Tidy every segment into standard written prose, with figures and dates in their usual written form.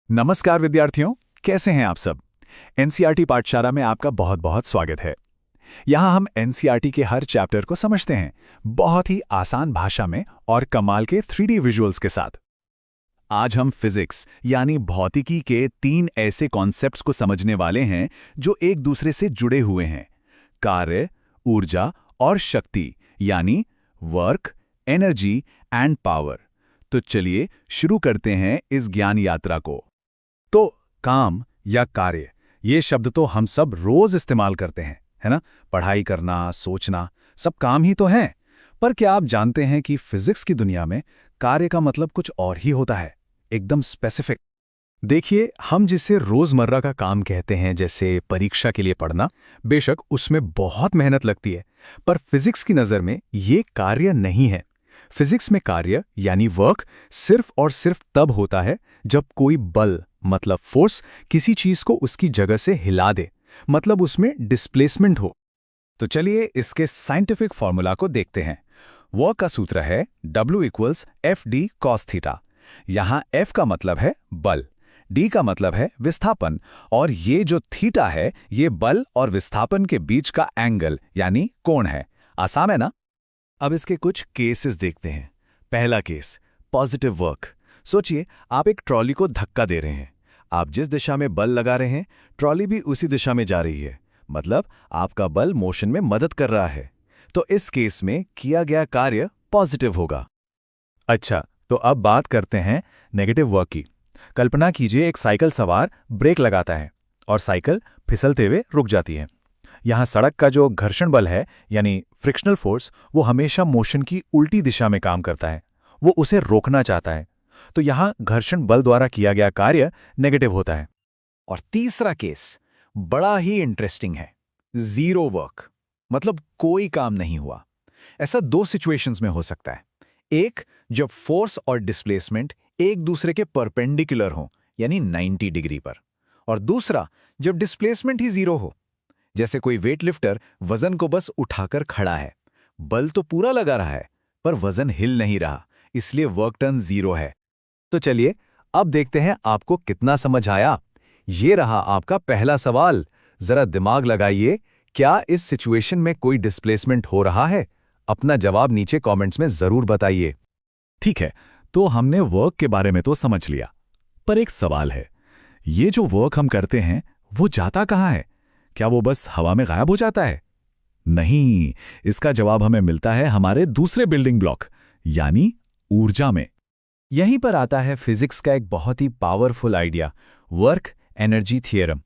नमस्कार विद्यार्थियों, कैसे हैं आप सब। एनसीईआरटी पाठशाला में आपका बहुत बहुत स्वागत है। यहाँ हम एनसीईआरटी के हर चैप्टर को समझते हैं, बहुत ही आसान भाषा में और कमाल के 3D विजुअल्स के साथ। आज हम फिजिक्स यानी भौतिकी के 3 ऐसे कॉन्सेप्ट्स को समझने वाले हैं जो एक दूसरे से जुड़े हुए हैं: कार्य, ऊर्जा और शक्ति, यानी वर्क, एनर्जी एंड पावर। तो चलिए शुरू करते हैं इस ज्ञान यात्रा को। तो काम या कार्य, ये शब्द तो हम सब रोज इस्तेमाल करते हैं, है ना। पढ़ाई करना, सोचना, सब काम ही तो हैं। पर क्या आप जानते हैं कि फिजिक्स की दुनिया में कार्य का मतलब कुछ और ही होता है, एकदम स्पेसिफिक। देखिए, हम जिसे रोजमर्रा का काम कहते हैं, जैसे परीक्षा के लिए पढ़ना, बेशक उसमें बहुत मेहनत लगती है, पर फिजिक्स की नज़र में ये कार्य नहीं है। फिजिक्स में कार्य यानी वर्क सिर्फ और सिर्फ तब होता है जब कोई बल मतलब फोर्स किसी चीज को उसकी जगह से हिला दे, मतलब उसमें डिस्प्लेसमेंट हो। तो चलिए इसके साइंटिफिक फॉर्मूला को देखते हैं। वर्क का सूत्र है W = F d cos θ। यहां F का मतलब है बल, D का मतलब है विस्थापन, और ये जो थीटा है ये बल और विस्थापन के बीच का एंगल यानी कोण है। आसान है ना। अब इसके कुछ केसेस देखते हैं। पहला केस, पॉजिटिव वर्क। सोचिए, आप एक ट्रॉली को धक्का दे रहे हैं। आप जिस दिशा में बल लगा रहे हैं, ट्रॉली भी उसी दिशा में जा रही है, मतलब आपका बल मोशन में मदद कर रहा है। तो इस केस में किया गया कार्य पॉजिटिव होगा। अच्छा, तो अब बात करते हैं नेगेटिव वर्क की। कल्पना कीजिए, एक साइकिल सवार ब्रेक लगाता है और साइकिल फिसलते हुए रुक जाती है। यहाँ सड़क का जो घर्षण बल है यानी फ्रिक्शनल फोर्स, वो हमेशा मोशन की उल्टी दिशा में काम करता है। वो उसे रोकना चाहता है, तो यहाँ घर्षण बल द्वारा किया गया कार्य नेगेटिव होता है। और तीसरा केस बड़ा ही इंटरेस्टिंग है, जीरो वर्क, मतलब कोई काम नहीं हुआ। ऐसा 2 सिचुएशंस में हो सकता है। एक, जब फोर्स और डिस्प्लेसमेंट एक दूसरे के परपेंडिकुलर हो, यानी 90 डिग्री पर। और दूसरा, जब डिस्प्लेसमेंट ही जीरो हो, जैसे कोई वेट लिफ्टर वजन को बस उठाकर खड़ा है। बल तो पूरा लगा रहा है, पर वजन हिल नहीं रहा, इसलिए वर्क टन जीरो है। तो चलिए अब देखते हैं आपको कितना समझ आया। ये रहा आपका पहला सवाल। जरा दिमाग लगाइए, क्या इस सिचुएशन में कोई डिस्प्लेसमेंट हो रहा है? अपना जवाब नीचे कमेंट्स में जरूर बताइए। ठीक है, तो हमने वर्क के बारे में तो समझ लिया, पर एक सवाल है, ये जो वर्क हम करते हैं वो जाता कहाँ है? क्या वो बस हवा में गायब हो जाता है? नहीं, इसका जवाब हमें मिलता है हमारे दूसरे बिल्डिंग ब्लॉक यानी ऊर्जा में। यहीं पर आता है फिजिक्स का एक बहुत ही powerful idea, work energy theorem.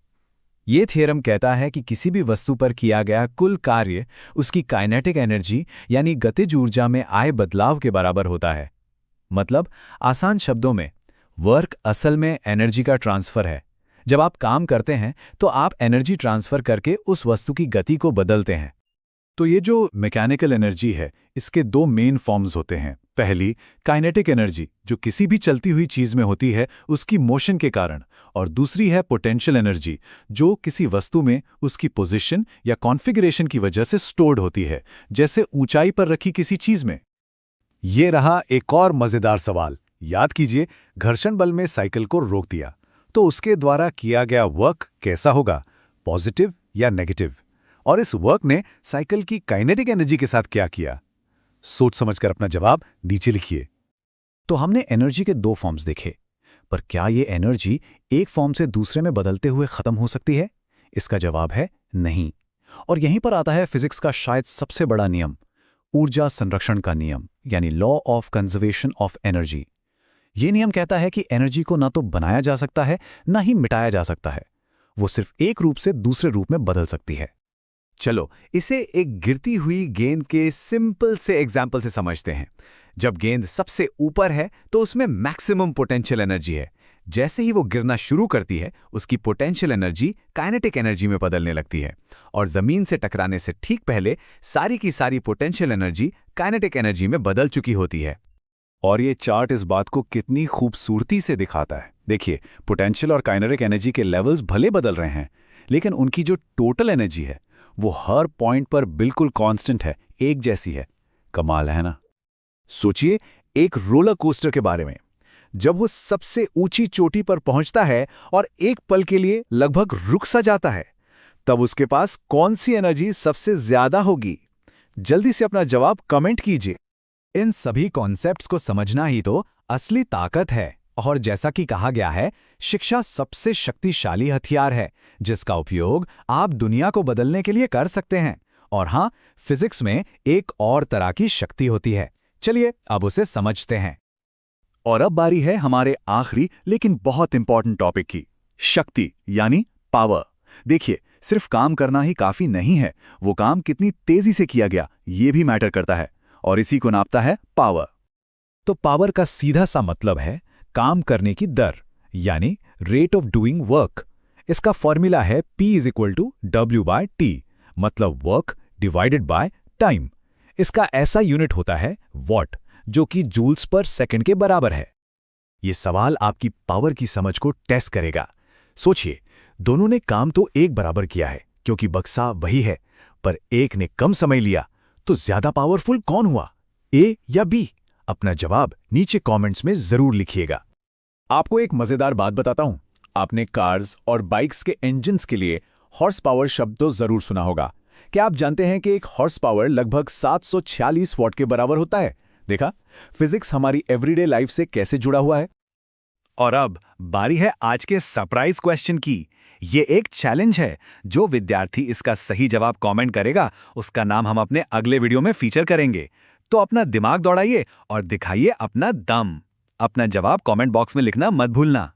ये थियरम कहता है कि किसी भी वस्तु पर किया गया कुल कार्य उसकी काइनेटिक एनर्जी यानी गतिज ऊर्जा में आए बदलाव के बराबर होता है। मतलब आसान शब्दों में, वर्क असल में एनर्जी का ट्रांसफर है। जब आप काम करते हैं तो आप एनर्जी ट्रांसफर करके उस वस्तु की गति को बदलते हैं। तो ये जो मैकेनिकल एनर्जी है, इसके 2 मेन फॉर्म्स होते हैं। पहली, काइनेटिक एनर्जी, जो किसी भी चलती हुई चीज में होती है उसकी मोशन के कारण, और दूसरी है पोटेंशियल एनर्जी, जो किसी वस्तु में उसकी पोजीशन या कॉन्फ़िगरेशन की वजह से स्टोर्ड होती है, जैसे ऊंचाई पर रखी किसी चीज में। ये रहा एक और मजेदार सवाल। याद कीजिए, घर्षण बल में साइकिल को रोक दिया, तो उसके द्वारा किया गया वर्क कैसा होगा, पॉजिटिव या नेगेटिव? और इस वर्क ने साइकिल की काइनेटिक एनर्जी के साथ क्या किया? सोच समझकर अपना जवाब नीचे लिखिए। तो हमने एनर्जी के 2 फॉर्म्स देखे, पर क्या ये एनर्जी एक फॉर्म से दूसरे में बदलते हुए खत्म हो सकती है? इसका जवाब है नहीं। और यहीं पर आता है फिजिक्स का शायद सबसे बड़ा नियम, ऊर्जा संरक्षण का नियम, यानी law of conservation of energy. ये नियम कहता है कि एनर्जी को ना तो बनाया जा सकता है, ना ही मिटाया जा सकता है। वो सिर्फ एक रूप से दूसरे रूप में बदल सकती है। चलो इसे एक गिरती हुई गेंद के सिंपल से एग्जाम्पल से समझते हैं। जब गेंद सबसे ऊपर है तो उसमें मैक्सिमम पोटेंशियल एनर्जी है। जैसे ही वो गिरना शुरू करती है, उसकी पोटेंशियल एनर्जी काइनेटिक एनर्जी में बदलने लगती है, और जमीन से टकराने से ठीक पहले सारी की सारी पोटेंशियल एनर्जी काइनेटिक एनर्जी में बदल चुकी होती है। और ये चार्ट इस बात को कितनी खूबसूरती से दिखाता है। देखिए, पोटेंशियल और काइनेटिक एनर्जी के लेवल्स भले बदल रहे हैं, लेकिन उनकी जो टोटल एनर्जी है वो हर पॉइंट पर बिल्कुल कांस्टेंट है, एक जैसी है। कमाल है ना। सोचिए एक रोलर कोस्टर के बारे में। जब वो सबसे ऊंची चोटी पर पहुंचता है और एक पल के लिए लगभग रुक सा जाता है, तब उसके पास कौन सी एनर्जी सबसे ज्यादा होगी? जल्दी से अपना जवाब कमेंट कीजिए। इन सभी कॉन्सेप्ट्स को समझना ही तो असली ताकत है। और जैसा कि कहा गया है, शिक्षा सबसे शक्तिशाली हथियार है जिसका उपयोग आप दुनिया को बदलने के लिए कर सकते हैं। और हाँ, फिजिक्स में एक और तरह की शक्ति होती है। चलिए अब उसे समझते हैं। और अब बारी है हमारे आखिरी लेकिन बहुत इंपॉर्टेंट टॉपिक की, शक्ति यानी पावर। देखिए, सिर्फ काम करना ही काफी नहीं है, वो काम कितनी तेजी से किया गया ये भी मैटर करता है, और इसी को नापता है पावर। तो पावर का सीधा सा मतलब है काम करने की दर, यानी रेट ऑफ डूइंग वर्क। इसका फॉर्मूला है P=W/T, मतलब वर्क डिवाइडेड बाय टाइम। इसका ऐसा यूनिट होता है वॉट, जो कि जूल्स पर सेकंड के बराबर है। ये सवाल आपकी पावर की समझ को टेस्ट करेगा। सोचिए, दोनों ने काम तो एक बराबर किया है क्योंकि बक्सा वही है, पर एक ने कम समय लिया, तो ज्यादा पावरफुल कौन हुआ, ए या बी? अपना जवाब नीचे कमेंट्स में जरूर लिखिएगा। आपको एक मजेदार बात बताता हूं, आपने कार्स और बाइक्स के इंजन्स के लिए हॉर्स पावर शब्द तो जरूर सुना होगा। क्या आप जानते हैं कि एक हॉर्स पावर लगभग 746 वॉट के बराबर होता है? देखा, फिजिक्स हमारी एवरीडे लाइफ से कैसे जुड़ा हुआ है। और अब बारी है आज के सरप्राइज क्वेश्चन की। ये एक चैलेंज है। जो विद्यार्थी इसका सही जवाब कमेंट करेगा, उसका नाम हम अपने अगले वीडियो में फीचर करेंगे। तो अपना दिमाग दौड़ाइए और दिखाइए अपना दम। अपना जवाब कमेंट बॉक्स में लिखना मत भूलना।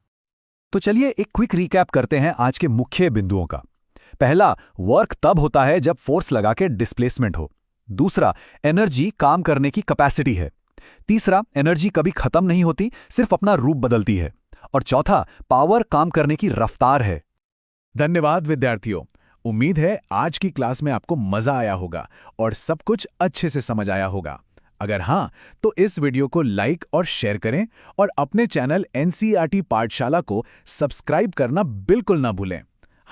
तो चलिए एक क्विक रिकैप करते हैं आज के मुख्य बिंदुओं का। पहला, वर्क तब होता है जब फोर्स लगा के डिस्प्लेसमेंट हो। दूसरा, एनर्जी काम करने की कैपेसिटी है। तीसरा, एनर्जी कभी खत्म नहीं होती, सिर्फ अपना रूप बदलती है। और चौथा, पावर काम करने की रफ्तार है। धन्यवाद विद्यार्थियों। उम्मीद है आज की क्लास में आपको मजा आया होगा और सब कुछ अच्छे से समझ आया होगा। अगर हाँ, तो इस वीडियो को लाइक और शेयर करें और अपने चैनल एनसीईआरटी पाठशाला को सब्सक्राइब करना बिल्कुल ना भूलें।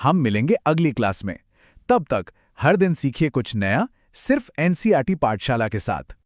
हम मिलेंगे अगली क्लास में। तब तक हर दिन सीखिए कुछ नया, सिर्फ एनसीईआरटी पाठशाला के साथ।